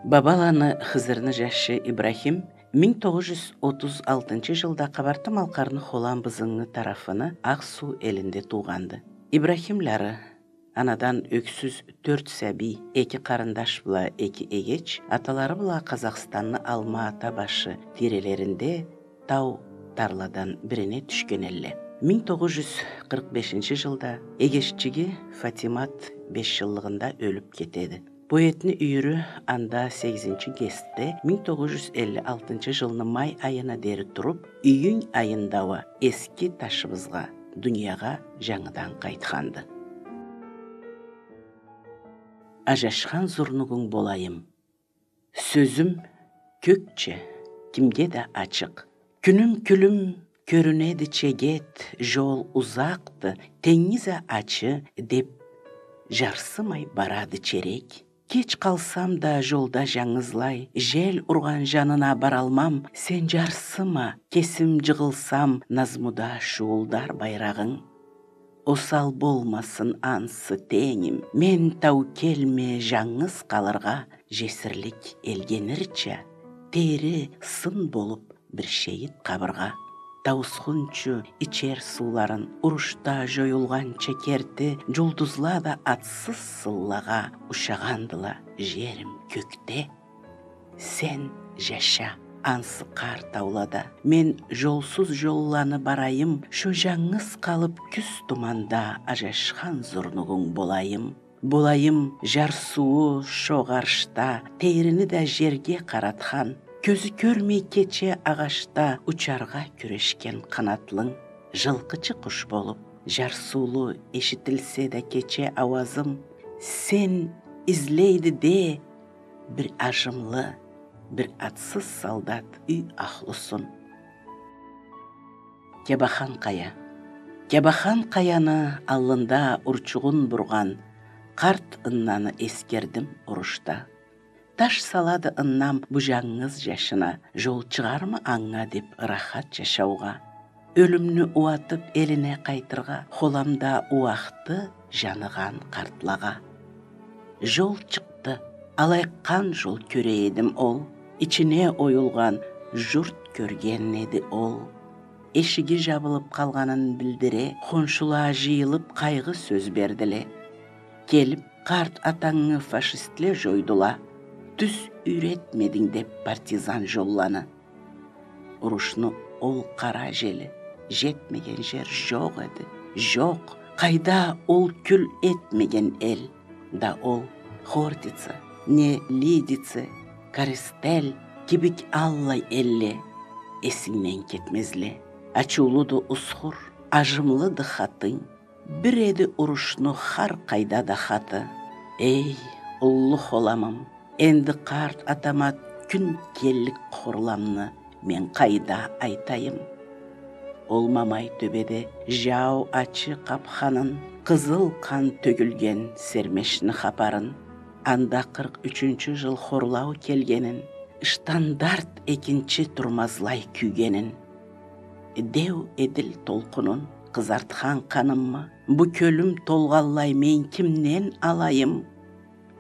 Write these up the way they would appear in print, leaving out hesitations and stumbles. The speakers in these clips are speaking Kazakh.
Бабаланы Хызырны жашы Ибрахим 1936 жылда Кабарты Малкарны Холан бызыңны тарафыны Аксу элинде туғанды. Ибрахимлары анадан өксүз 4 сәби, 2 карындаш була 2 эгеч, аталары була Казакстанны Алма Ата башы тирелеринде тау тарладан бирине түшкен эле. 1945 жылда эгешчиги Фатимат 5 жыллыгында өлүп кетеді. Поэтни үйірі анда 8-ci кестте 1956 жылны май айына дері тұрып, үйін айындауа ескі ташыбызға, дүнияға жаңыдан қайтқанды. Ажашқан зұрнығың болайым. Сөзім көкче, кімге де açık. Күнім күлім көрінеді чегет, жол ұзақты, теңізі ачы деп жарсымай барады черек. Кеч қалсам да жолда жаңызлай, жел ұрған жанына баралмам, сен жарсыма, кесім жығылсам, назмуда шуылдар байрағың. Осал болмасын ансы теңім, мен тау келме жаңыз қалырға, жесірлік елгенірче, тері сын болып бір шейіт қабырға. Таусхунчу ичер суларын урушта жойылған чекерді, жұлдызла да атсыз сыллаға ұшағандыла жерім көкте. Сен жаша ансы қар таулада, мен жолсыз жолланы барайым, шо жаңыз қалып күз туманда ажашқан зұрнығың болайым. Болайым жар суы шоғаршта, тейріні де жерге қаратқан, көзі көрмей кече ағашта учарға күрешкен қанатлың. Жылқычы құш болып, жар сулы ешітілсе де кече ауазым, сен излейді де бір ажымлы, бір атсыз солдат үй ақлысын. Кебахан қая. Кебахан қаяны алында ұрчығын бұрған, қарт ыннаны ескердім ұрышта. Таш салады ыннам бұжаңыз жашына, жол шығармы аңға деп рахат жашауға. Өлімні уатып еліне қайтырға, холамда уақты жаныған қартлаға. Жол шықты, алайқан жол көрейдім ол, içine ойылған жұрт көрген еді ол. Ешіге жабылып қалғанын білдіре, қоншыла жиылып қайғы сөз берділе. Келіп қарт атаңы фашистле жойдыла, түс үйретмедің деп партизан жолланы. Ұрышны ол қара желі, жетмеген жер жоқ еді. Жоқ, қайда ол күл етмеген ел. Да ол Хортица, не Лидице, Карестел, кибік аллай әлле, есіңнен кетмезле. Ачулуды ұсқыр, ажымлыды хатың, бір еді ұрышны қар қайда да хаты. Ей, ұллық оламым, енді қарт атамат күн келік қорламны мен қайда айтайым. Олмамай төбеде жау ачы қапханын, қызыл қан төгілген сермешіні қапарын, анда 43 жыл хорлау келгенін, штандарт екінші тұрмазлай күйгенін. Деу еділ толқынын қызартқан қаныммы, бұ көлім толғаллай мен кімнен алайым?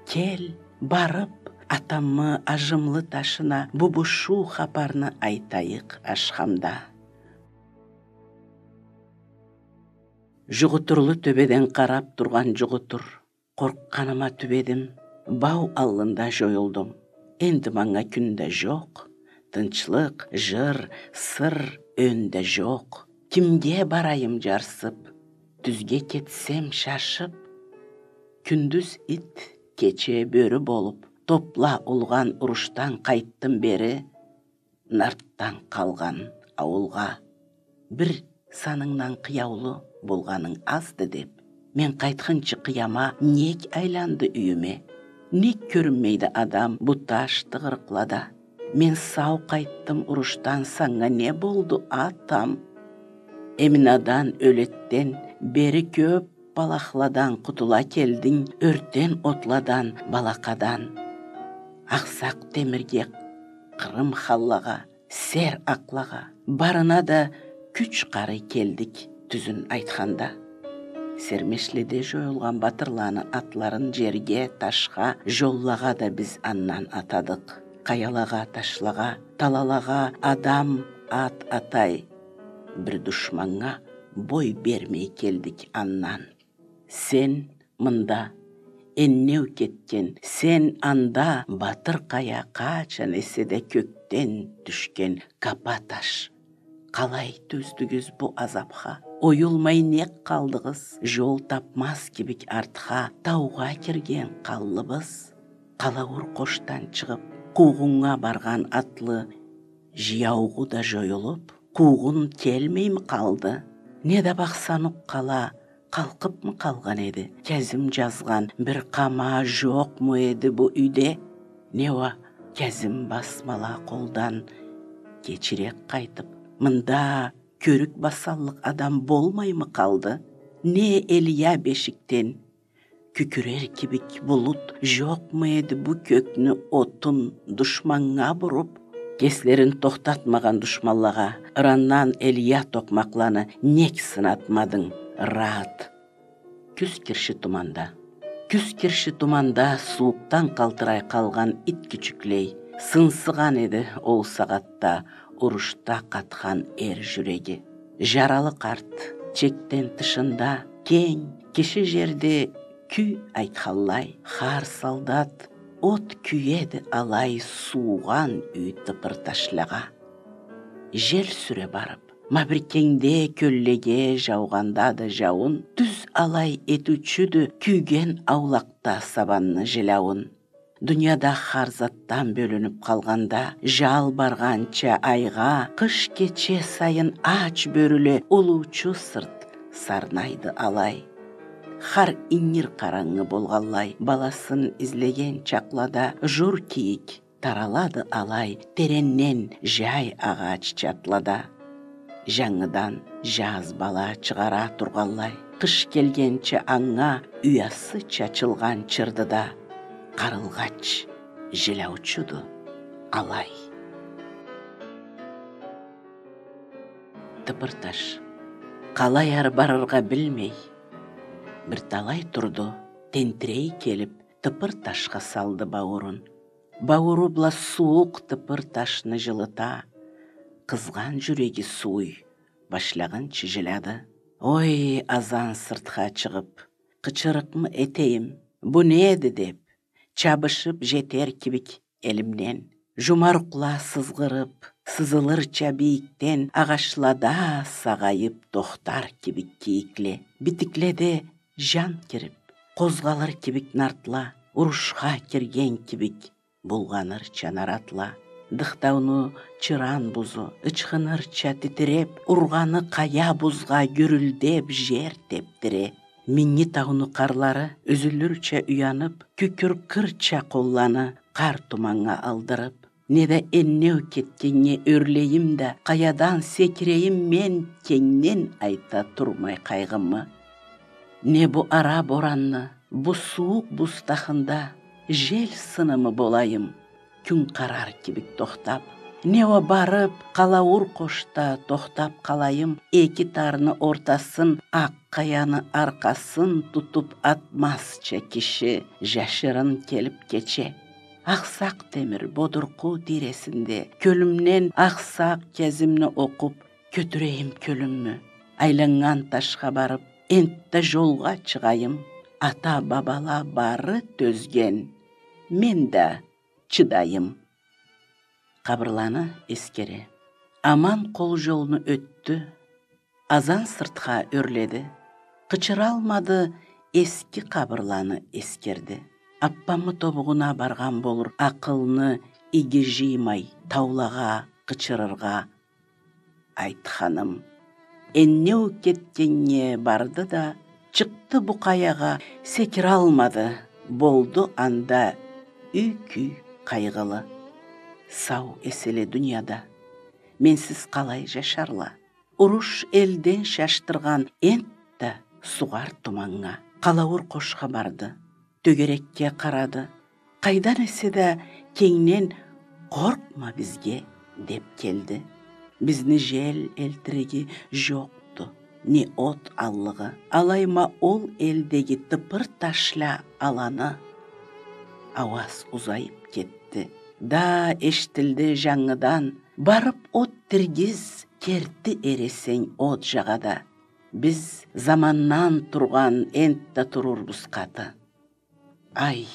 Кел, барып, атаммы ажымлы ташына бұбышу қапарны айтайық ашқамда. Жұғытырлы төбеден қарап тұрған жұғытыр, қорққаныма төбедім, бау алында жойылдым. Енді маңа күнде жоқ, тынчлық, жыр, сыр өнде жоқ. Кімге барайым жарсып, түзге кетсем шашып, күндіз ит, кече бөрі болып, топла ұлған ұрыштан қайттым бері, нарттан қалған ауылға. Бір саныңнан қияулы болғаның азды деп, мен қайтқыншы қияма нек айланды үйіме. Нек көрінмейді адам бұташ тығырықлада. Мен сау қайттым ұрыштан, саңа не болды атам? Еминадан өлеттен бері көп балақладан құтыла келдің, өрттен отладан балақадан. Ақсақ темірге, қырым халлаға, сер ақлаға, барына да күч қары келдік түзін айтқанда. Сермешледе жоюлган батырланы атларын жерге, ташка, жоллага да биз аннан атадык. Каялага, ташлага, талалага адам ат атай. Бир душманга бой бермей келдик аннан. Сен мында эннеу кеткен, сен анда батыр кая качан эседе көктен түшкен капа таш. Калай төздүгүз бу азапка? Оюлмай нек калдыгыз? Жол тапмас кибик артка, тауга кирген каллыбыз. Калауыр коштан чыгып, куугунга барган атлы жияугу да жоюлуп, куугун келмейми калды? Не да баксан кала, калкыпмы калган эди? Кезим жазган бир кама жокму эди бу үйдө? Нева кезим басмала колдан кечирек кайтып, мында көрүк басаллык адам болмаймы калды? Не элия бешиктен күкүрер кибик булут жокму эди бу көкнү отун душманга буруп? Кеслерин токтатмаган душманлага ыраннан элия токмакланы нек сынатмадың, раат? Күз кирши туманда. Күз кирши туманда сууктан калтырай калган ит күчүклей сынсыган эди ол сагатта урушта каткан эр жүрөги. Жаралы карт чектен тышында кең киши жерде күй айткаллай, хар солдат от күйеді алай суған үй тыпыр ташлага. Жел сүре барып, мабрикеңде көллеге жауганда да жауын, түз алай этүчүдү күйген аулакта сабанны желауын. Дүнияда харзаттан бөлініп қалғанда, жал барғанча айға, қыш кече сайын ач бөрілі улуучу сырт сарнайды алай. Хар иннир караңгы болгаллай, баласын излеген чаклада жур кийик таралады алай, тереннен жай агач чатлада. Жаңыдан жаз бала чыгара тургаллай, кыш келгенче аңга уясы чачылган чырдыда карылгач желаучуду алай. Тыпырташ калай ары барырга билмей, бир талай турду, тентирей келип, тыпыр ташка салды бауырун. Бауыру бла суук тыпыр ташны жылыта, кызган жүрөги сууй башлаган чыжылады. Ой, азан сыртка чыгып, кычырыкмы этейим, бу неди деп, чабышып жетер кибик элимнен. Жумарукла сызгырып, сызылырча бийиктен, агачлада сагайып токтар кибик кийикле. Битикледе жан кирип, козгалыр кибик нартла, урушка кирген кибик булганырча наратла. Дыктауну чыран бузу, ычкынырча титиреп, урганы кая бузга гүрүлдеп жер тептире. Минни тауну карлары үзүлүрчө уянып, күкүр кырча колланы кар туманга алдырып. Неде эннеу кеткенге өрлейим да, каядан секирейим мен кеңнен айта турмай кайгымы. Не бу ара боранны, бу суук бустахында жел сынымы болайым, күн карар кибик токтап. Не о барып, калауыр кошта токтап калайым, эки тарны ортасын, ак каяны аркасын тутуп атмасча киши, жашырын келип кече. Аксак темир бодурку тиресинде, көлүмнен аксак кезимни окуп, көтүрейим көлүммү. Айланган ташка барып, энтте жолга чыгайым, ата бабала бары төзген, мен да чыдайым. Кабырланы эскере. Аман кол жолну өттү, азан сыртка өрледи. Кычыра алмады, эски кабырланы эскерди. Аппамы тобугуна барган болур, акылны иги жыймай, таулага кычырырга айтканым. Эннеу кеткенге барды да, чыкты бу каяга, секире алмады, болду анда үйкүй кайгылы. Сау эселе дүнияда, менсиз калай жашарла. Уруш элден шаштырган энтте сугар туманга. Калауыр кошка барды, төгерекке карады. Кайдан эседе кеңнен коркма бизге деп келди. Бизни жел элтиреги жокту, не от аллығы. Алайма ол елдегі тыпыр ташла аланы. Аваз ұзайып кетті. Да ештілді жаңыдан, барып от тіргіз, керті ересен от жағада. Біз заманнан тұрған энтті тұрурбыз қаты. Ай,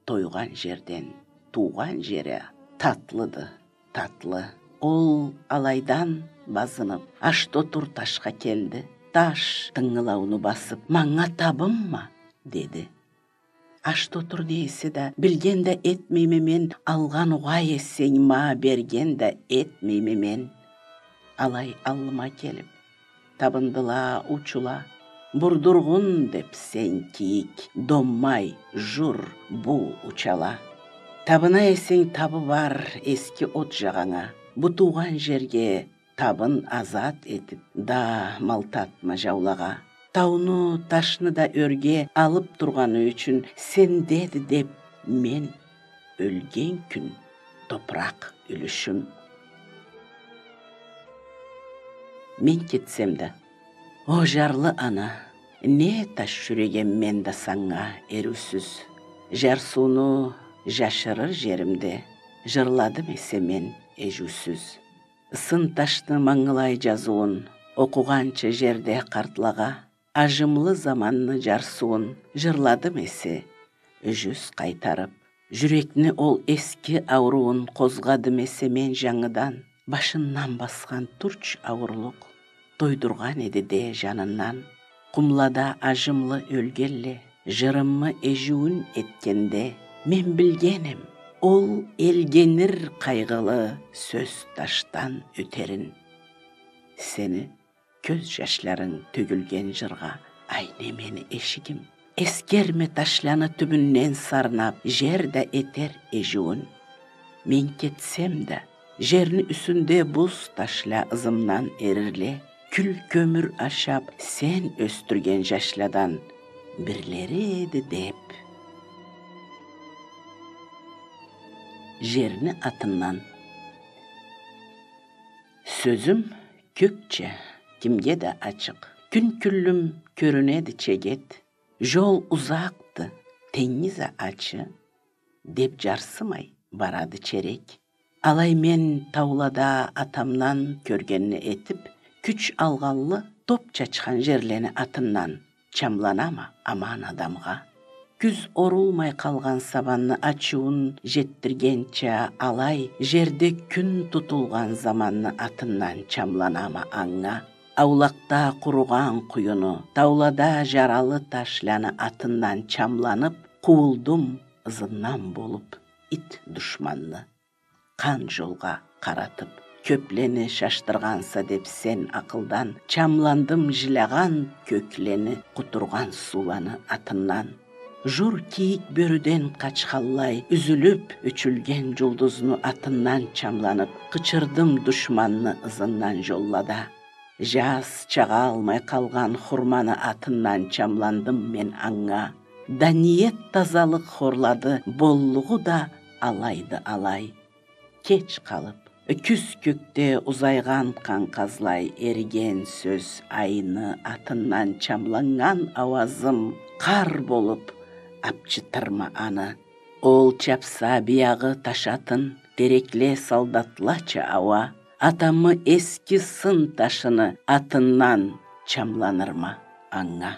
тойған жерден, туған жері татлыды, татлы. Ол алайдан базынып, Аштотур ташқа келді. Таш тыңылауны басып, маңа табым ма, деді. Аштотур дейсі да, білгенді етмеймемен, алған ұғай есен ма, бергенді етмеймемен. Алай алыма келіп, табындыла учула, бұрдырғын деп сен киік, доммай, жур, бұ учала. Табына есен табы бар ескі от жағаңа, бұ туған жерге табын азат етіп, да малтатма жаулаға. Тауны ташны да өрге алып тұрғаны үшін сен деді деп мен өлген күн топырақ үлішім. Мен кетсем да, о жарлы ана, не таш жүрегем мен да саңа ерусіз. Жар суны жашырыр жерімде, жырладым есе мен ежусіз. Сын ташты маңылай жазуын, оқуғанчы жерде қартлаға, ажымлы заманны жарсуын жырладым есе, жүз қайтарып. Жүрекні ол ескі ауруын қозғадым есе мен жаңыдан, башыннан басқан турч ауырлық, тойдырған еді де жанынан. Құмлада ажымлы өлгелі, жырымы ежуін еткенде, мен білгенім, ол елгенір қайғылы сөз таштан өтерін. Сені көз жашларың төгілген жырға айнемені ешігім. Ескерме ташланы түбіннен сарнап, жерді етер ежуін. Мен кетсем де, жерні үсінде бұз ташла ызымнан ерірле, күл көмір ашап, сен өстірген жашладан бірлері еді деп. Жерні атынан. Сөзім көкче, кімге де açık. Күн күллім көрінеді чегет. Жол ұзақты, теңізі ачы. Деп жарсымай барады черек. Алай мен таулада атамнан көргенні етіп, күч алғаллы топ чачқан жерлені атымнан. Чамланама аман адамға. Күз орулмай қалған сабанны ачуын жеттіргенче алай, жерде күн тұтылған заманны атынан чамланама аңға. Аулақта құруған құйыны, таулада жаралы ташляны атынан чамланып, қуылдым ызыннан болып ит дұшманны. Қан жолға қаратып, көплені шаштырғанса деп сен ақылдан, чамландым жылаған көклені құтырған суланы атынан. Жур киік бөріден қачқаллай, үзіліп өчілген жұлдызны атынан чамланып, қычырдым дұшманны ызыннан жоллада. Жас чаға алмай қалған хұрманы атынан чамландым мен аңға. Да ниет тазалық хорлады, боллығы да алайды алай. Кеч қалып, күз көкте ұзайған қанқазлай ерген сөз айны атынан чамланған ауазым қар болып апчытырма аны. Ол чапса бияғы ташатын, терекле солдатлача ауа. Атамы ескі сын ташыны атынан чамланырма аңа.